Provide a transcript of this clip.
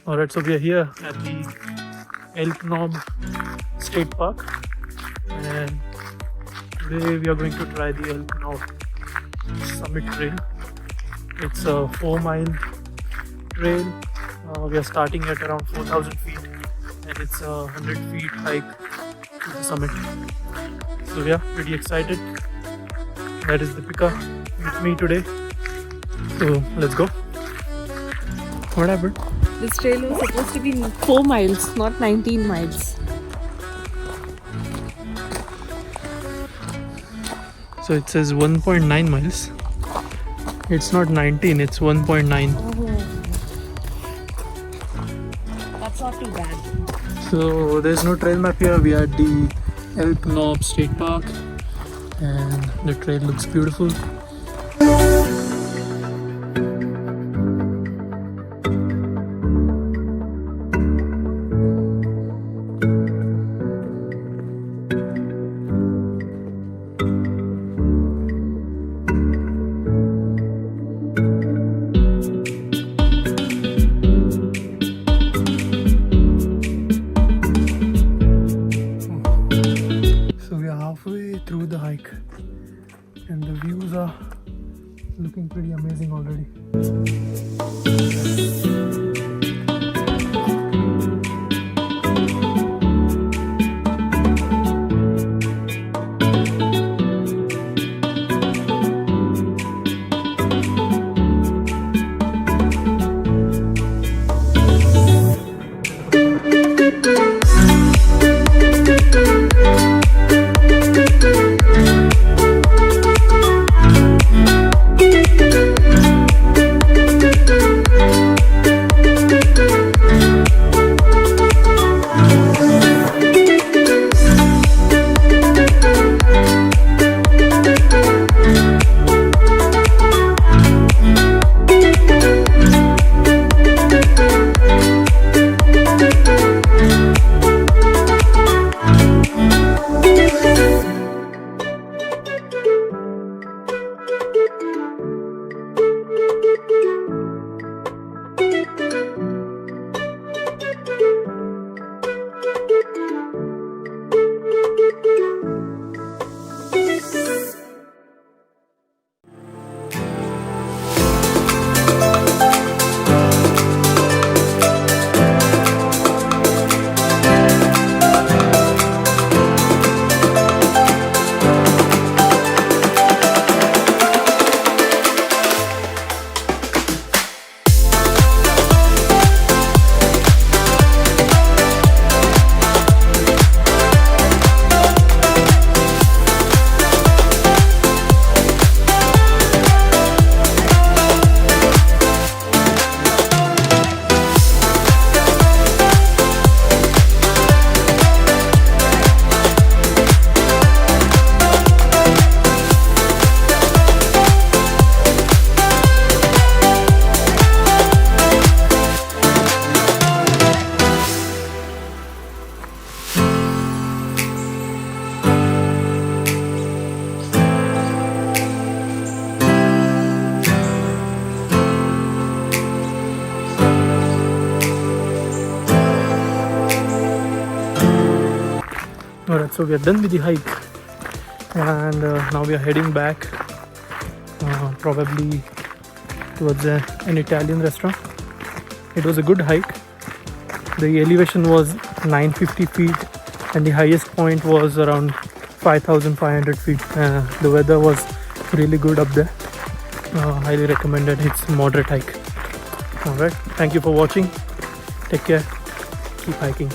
Alright, so we are here at the Elk Knob State Park, and today we are going to try the Elk Knob Summit Trail. It's a 4-mile trail. We are starting at around 4,000 feet, and it's a 100 feet hike to the summit. So we are pretty excited. That is Deepika with me today. So let's go. What happened? This trail was supposed to be 4 miles, not 19 miles. So it says 1.9 miles. It's not 19, it's 1.9. Oh, that's not too bad. So there's no trail map here. We are at the Elk Knob State Park, and the trail looks beautiful. Halfway through the hike, and the views are looking pretty amazing already. Alright, so we are done with the hike, and now we are heading back, probably towards an Italian restaurant. It was a good hike. The elevation was 950 feet, and the highest point was around 5,500 feet. The weather was really good up there. Highly recommended. It's a moderate hike. Alright, thank you for watching. Take care. Keep hiking.